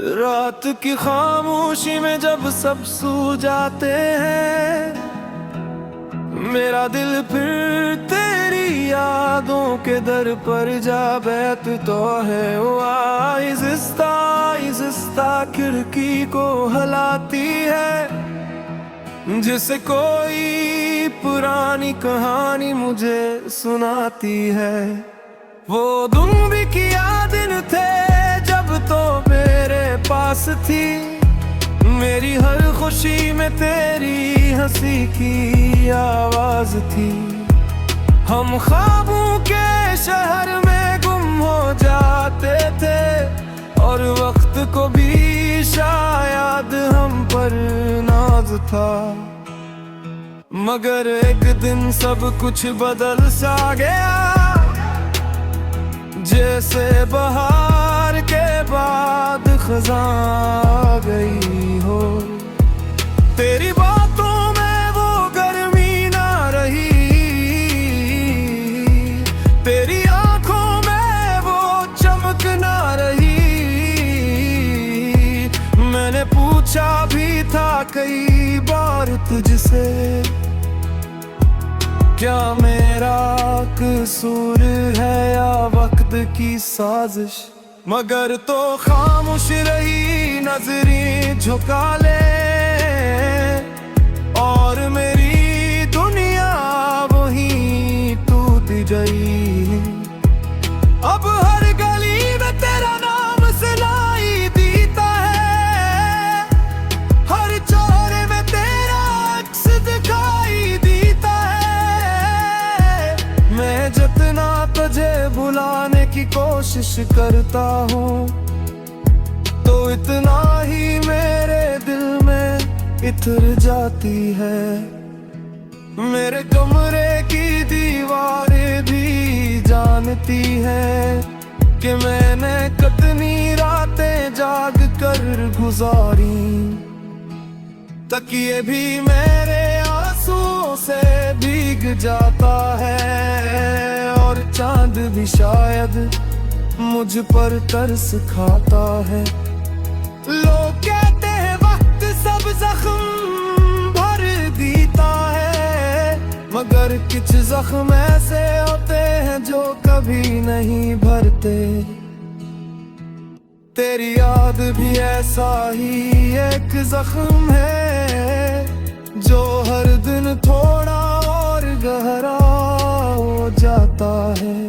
रात की खामोशी में जब सब सो जाते हैं, मेरा दिल फिर तेरी यादों के दर पर जा बैठता है। वो आहिस्ता आहिस्ता खिड़की को हिलाती है, जिसे कोई पुरानी कहानी मुझे सुनाती है। वो दिन भी किया दिन थे जब तो मेरे पास थी, मेरी हर खुशी में तेरी हंसी की आवाज थी। हम ख्वाबों के शहर में गुम हो जाते थे, और वक्त को भी शायद हम पर नाज था। मगर एक दिन सब कुछ बदल सा गया, जैसे बहार के बाद खज़ां आ गई हो। तेरी बातों में वो गर्मी ना रही, तेरी आंखों में वो चमक ना रही। मैंने पूछा भी था कई बार तुझसे, क्या मेरा कसूर है या वक्त की साजिश। मगर तो खामोश रही, नजरें झुका ले, और मेरी दुनिया वहीं टूट गई। अब हर गली में तेरा नाम सुनाई देता है, हर चौरे में तेरा अक्स दिखाई देता है। मैं जितना तुझे भुलाने की कोशिश करता हूँ, तो इतना ही मेरे दिल में इतर जाती है। मेरे कमरे की दीवारें भी जानती है कि मैंने कितनी रातें जाग कर गुजारी। तकिए भी मेरे आंसुओं से भीग जाता है, और चांद भी शायद मुझ पर तरस खाता है। लोग कहते हैं वक्त सब जख्म भर देता है, मगर कुछ जख्म ऐसे होते हैं जो कभी नहीं भरते। तेरी याद भी ऐसा ही एक जख्म है, जो हर दिन थोड़ा और गहरा हो जाता है।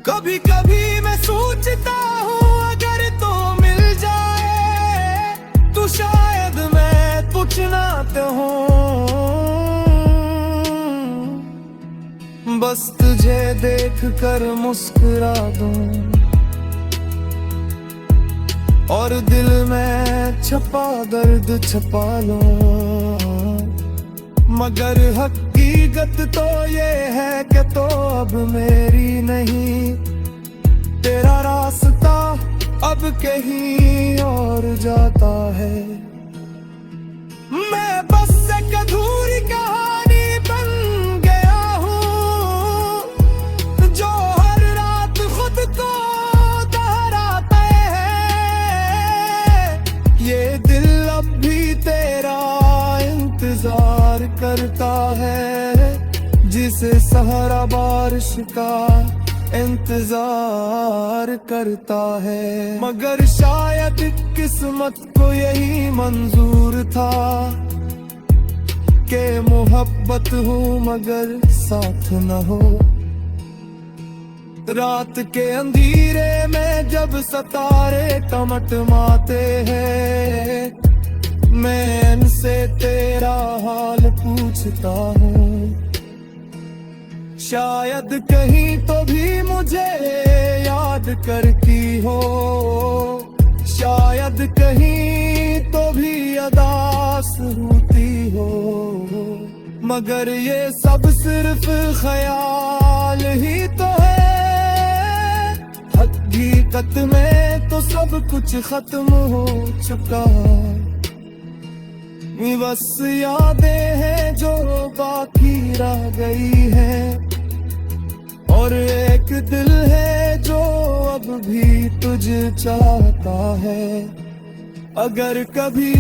कभी कभी मैं सोचता हूँ अगर तो मिल जाए, तो शायद मैं कुछ ना हूँ, बस तुझे देख कर मुस्कुरा दूं, और दिल में छपा दर्द छपा लूं। मगर हकीकत तो ये है कि तो अब मेरी नहीं, तेरा रास्ता अब कहीं और जाता है। मैं बस एक अधूरी कहानी बन गया हूँ, जो हर रात खुद को दोहराता है। ये दिल अब भी तेरा इंतजार करता है, जिसे सहारा बारिश का इंतजार करता है। मगर शायद किस्मत को यही मंजूर था कि मोहब्बत हो मगर साथ न हो। रात के अंधेरे में जब सितारे टमटमाते हैं, मैं इनसे तेरा हाल पूछता हूँ। शायद कहीं तो भी मुझे याद करती हो, शायद कहीं तो भी अदास होती हो। मगर ये सब सिर्फ ख्याल ही तो है, हकीकत में तो सब कुछ खत्म हो चुका। बस यादें हैं जो बाकी रह गई हैं, और और एक दिल है जो अब भी तुझे चाहता है। अगर कभी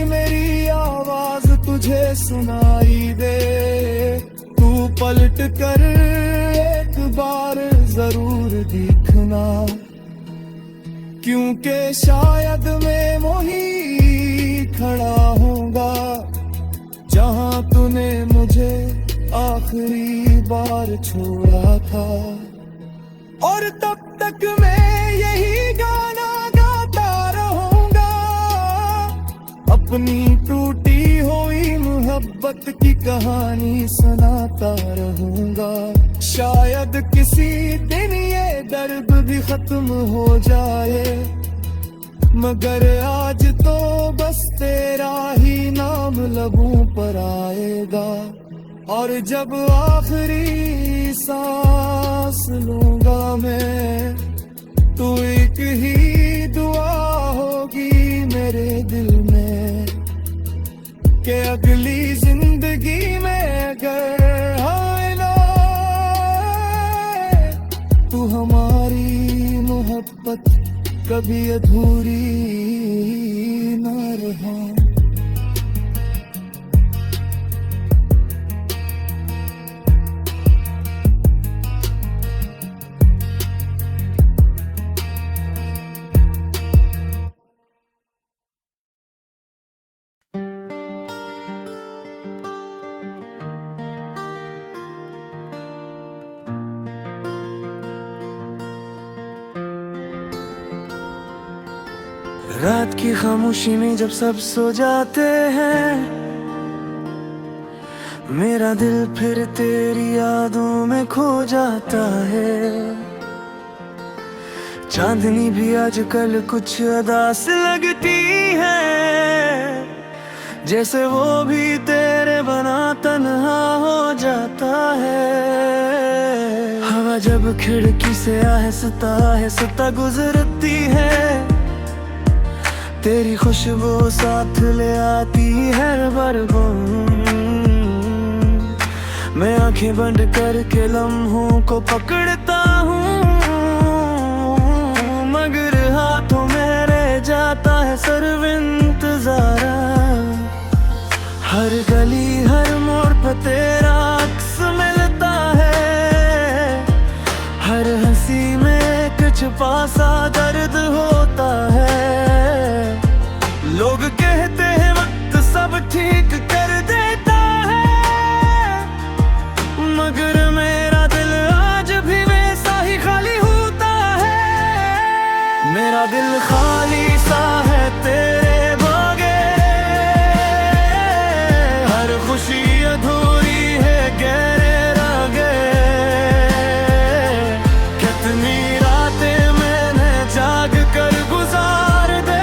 मेरी आवाज तुझे सुनाई दे, तू पलट कर एक बार जरूर दिखना, क्योंकि शायद मैं वहीं खड़ा होऊंगा जहां तूने मुझे आखिरी बार छोड़ा था। और तब तक मैं यही गाना गाता रहूंगा, अपनी टूटी हुई मोहब्बत की कहानी सुनाता रहूंगा। शायद किसी दिन ये दर्द भी खत्म हो जाए, मगर आज तो बस तेरा ही नाम लबों पर आएगा। और जब आखिरी सांस लूंगा मैं, तो एक ही दुआ होगी मेरे दिल में, कि अगली जिंदगी में अगर आए ना तू, हमारी मोहब्बत कभी अधूरी ना रहा। रात की खामोशी में जब सब सो जाते हैं, मेरा दिल फिर तेरी यादों में खो जाता है। चांदनी भी आजकल कुछ अदास लगती है, जैसे वो भी तेरे बना तन्हा हो जाता है। हवा जब खिड़की से आहिस्ता आहिस्ता गुजरती है, तेरी खुशबू साथ ले आती है हर गम। मैं आंखें बंद करके लम्हों को पकड़ता हूँ, मगर हाथों में रह जाता है सिर्फ इंतजार। हर गली हर मोड़ पर तेरा अक्स मिलता है, हर हंसी में कुछ पासा दर्द होता है। लोग कहते हैं वक्त सब ठीक कर देता है, मगर मेरा दिल आज भी वैसा ही खाली होता है। मेरा दिल खाली सा है तेरे बगैर, हर खुशी अधूरी है गहरे रागे। कितनी रातें मैंने जाग कर गुजार दे,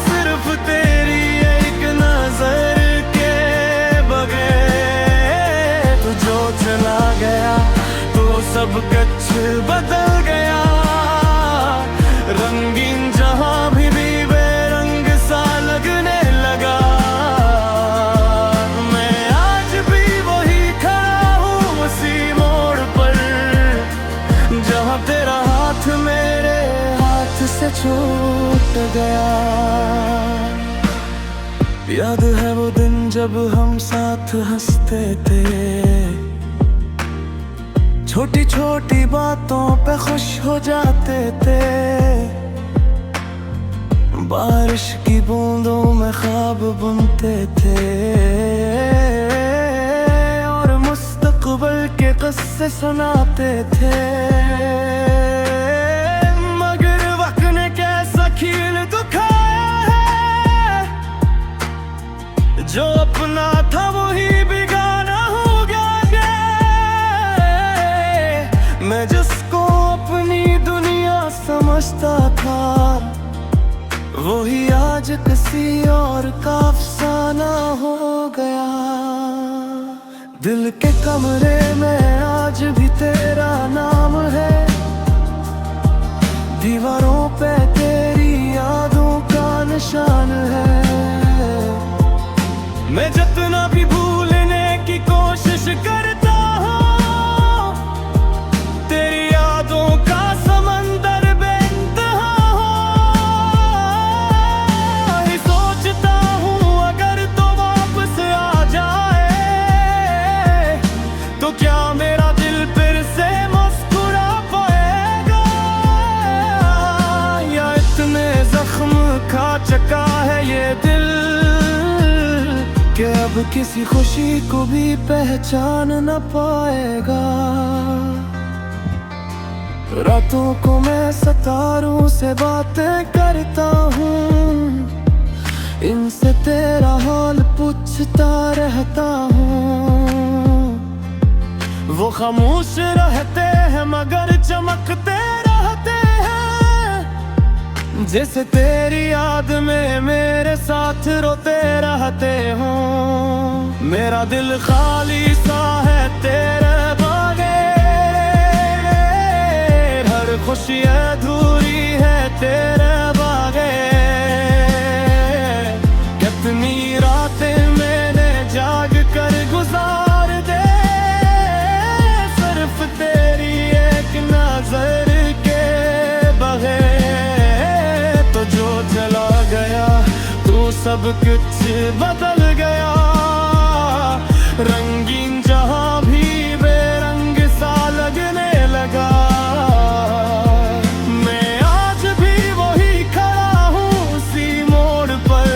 सिर्फ तेरी एक नजर के बगैर। तू जो चला गया तो सब कुछ बदल गया, रंगीन जहां भी बेरंग सा लगने लगा। मैं आज भी वही खड़ा हूँ उसी मोड़ पर, जहां तेरा हाथ मेरे हाथ से छूट गया। याद है वो दिन जब हम साथ हंसते थे, छोटी छोटी बातों पे खुश हो जाते थे। बारिश की बूंदों में ख्वाब बुनते थे, और मुस्तकबिल के किस्से सुनाते थे। मगर वक्त ने कैसा खेल दिखाया है, जो अपना था वही बेगाना हो गया। मैं जिसको अपनी दुनिया समझता था, वही आज किसी और का अफसाना हो गया। दिल के कमरे में आज भी तेरा नाम है, दीवारों पे तेरी यादों का निशान है। मैं जितना भी भूलने की कोशिश करता हूँ, किसी खुशी को भी पहचान न पाएगा। रातों को मैं सितारों से बातें करता हूँ, इनसे तेरा हाल पूछता रहता हूँ। वो खामोश रहते हैं मगर चमकते रहते हैं, जैसे तेरी याद में मेरे साथ रोते रहते हो। मेरा दिल खाली सा है तेरे बगैर, हर खुशी अधूरी है तेरे बगैर। कितनी रातें मैंने जाग कर गुजार दे, सिर्फ तेरी एक नजर के बगैर। तो जो चला गया तू सब कुछ बदल गया, रंगीन जहां भी बेरंग सा लगने लगा। मैं आज भी वही खड़ा हूँ उसी मोड़ पर,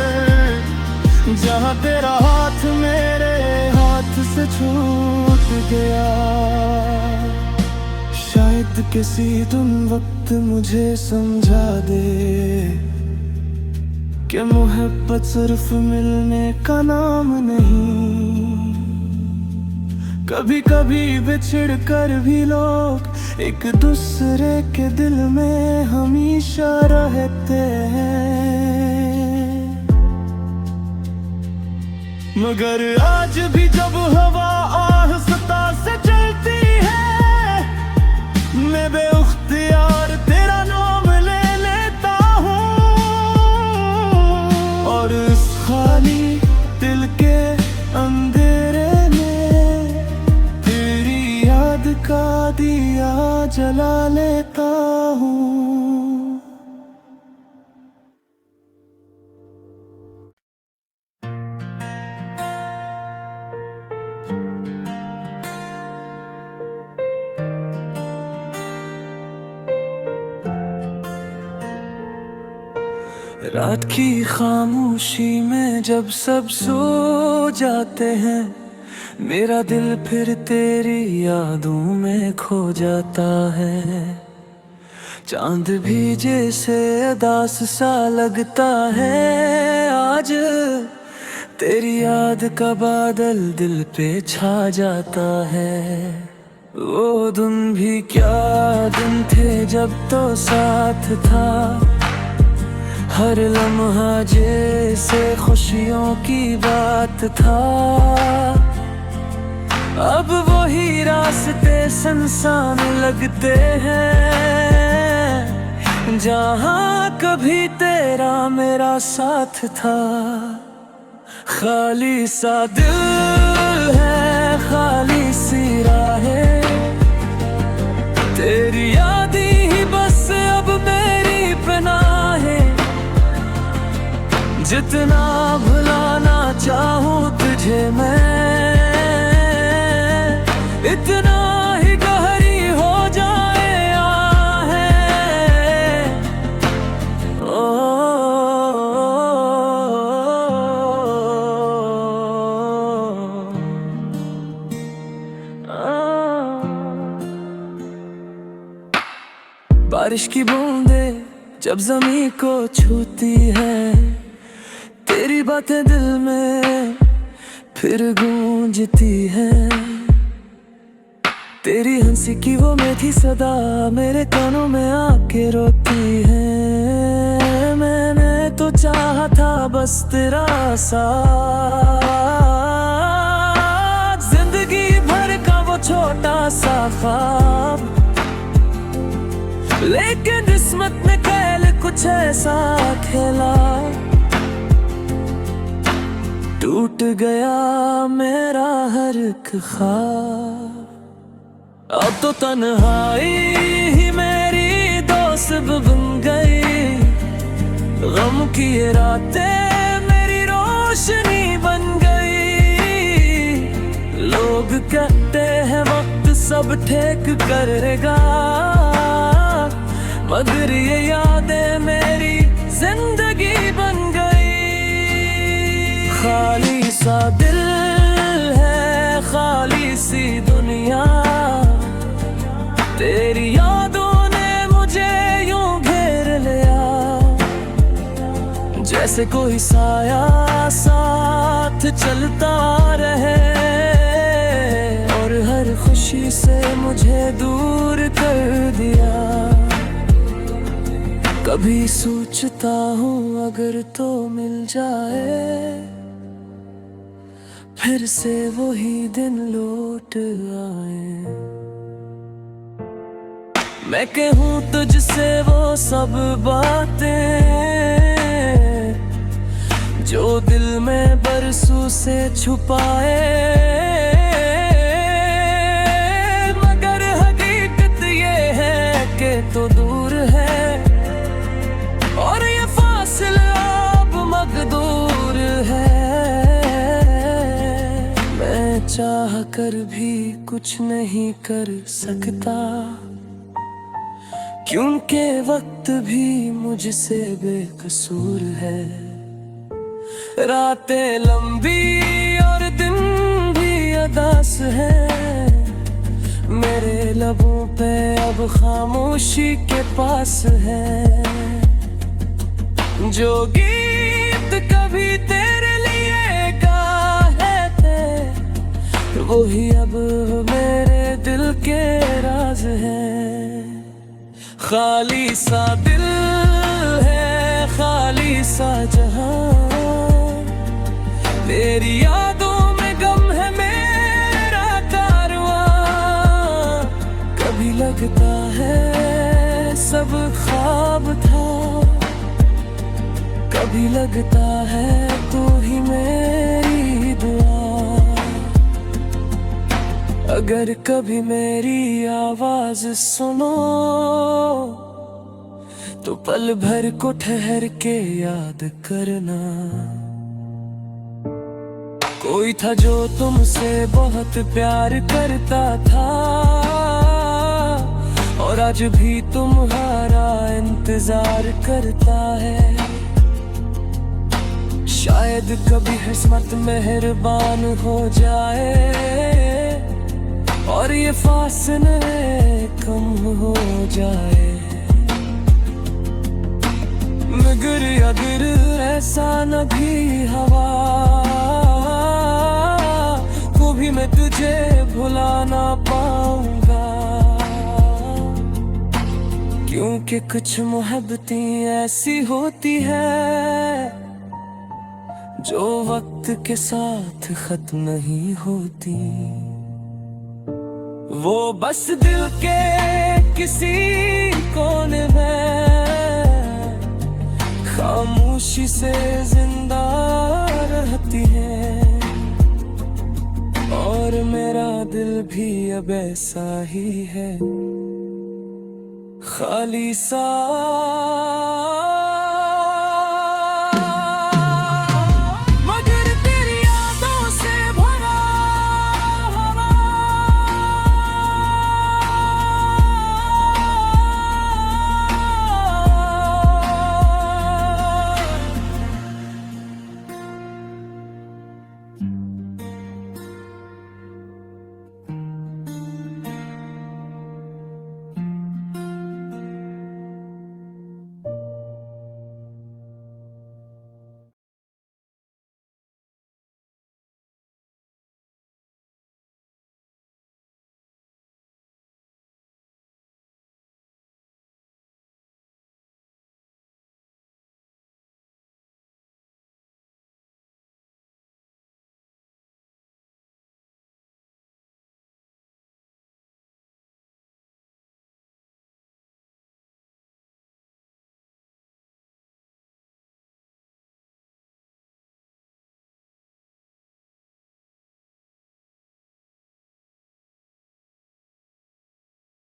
जहां तेरा हाथ मेरे हाथ से छूट गया। शायद किसी दिन वक्त मुझे समझा दे कि मोहब्बत सिर्फ मिलने का नाम नहीं। कभी कभी बिछड़ कर भी लोग एक दूसरे के दिल में हमेशा रहते हैं। मगर आज भी जब हवा आहिस्ता से चलती है, मैं बेख्तियार तेरा नाम ले लेता हूँ। और इस खाली दिल के अंधेरे में तेरी याद का दिया जला लेता हूँ। रात की खामोशी में जब सब सो जाते हैं, मेरा दिल फिर तेरी यादों में खो जाता है। चांद भी जैसे उदास सा लगता है आज, तेरी याद का बादल दिल पे छा जाता है। वो दिन भी क्या दिन थे जब तो साथ था, हर लम्हा जैसे खुशियों की बात था। अब वही रास्ते सुनसान लगते हैं, जहाँ कभी तेरा मेरा साथ था। खाली सा दिल है, खाली सी राहें, तेरी याद ही बस अब मेरी पनाह है। जितना भुलाना चाहूँ तुझे मैं, इतना ही गहरी हो जाए आहें। ओ, बारिश की बूंदे जब ज़मीं को छूती है, तेरी बातें दिल में फिर गूंजती है। तेरी हंसी की वो मीठी सदा मेरे कानों में आके रोती है। मैंने तो चाहा था बस तेरा साथ, जिंदगी भर का वो छोटा सा ख्वाब, लेकिन किस्मत ने खेल कुछ ऐसा खेला, टूट गया मेरा हर एक ख्वाब। अब तो तन्हाई ही मेरी दोस्त बन गई, गम की ये रातें मेरी रोशनी बन गई। लोग कहते हैं वक्त सब ठीक करेगा, मगर ये यादें मेरी जिंदगी बन गई। खाली सा दिल जैसे कोई साया साथ चलता रहे और हर खुशी से मुझे दूर कर दिया। कभी सोचता हूँ अगर तो मिल जाए फिर से वही दिन लौट आए। मैं कहूँ तुझसे वो सब बातें जो दिल में बरसों से छुपाए, मगर हकीकत ये है कि तो दूर है और ये फासला अब मकदूर है। मैं चाह कर भी कुछ नहीं कर सकता क्योंकि वक्त भी मुझसे बेकसूर है। रातें लंबी और दिन भी अदास है, मेरे लबों पे अब खामोशी के पास है। जो गीत कभी तेरे लिए गाए थे वही अब मेरे दिल के राज है। खाली सा दिल है, खाली सा जहां, तेरी यादों में गम है मेरा कारवां। कभी लगता है सब ख्वाब था, कभी लगता है तू ही मेरी दुआ। अगर कभी मेरी आवाज सुनो तो पल भर को ठहर के याद करना। कोई था जो तुमसे बहुत प्यार करता था और आज भी तुम्हारा इंतजार करता है। शायद कभी किस्मत मेहरबान हो जाए और ये फासले कम हो जाए। मगर अगर ऐसा न भी हवा को भी मैं तुझे भुला ना पाऊंगा, क्योंकि कुछ मोहब्बतें ऐसी होती है जो वक्त के साथ खत्म नहीं होती। वो बस दिल के किसी कोने में खामोशी से जिंदा रहती है और मेरा दिल भी अब ऐसा ही है, खाली सा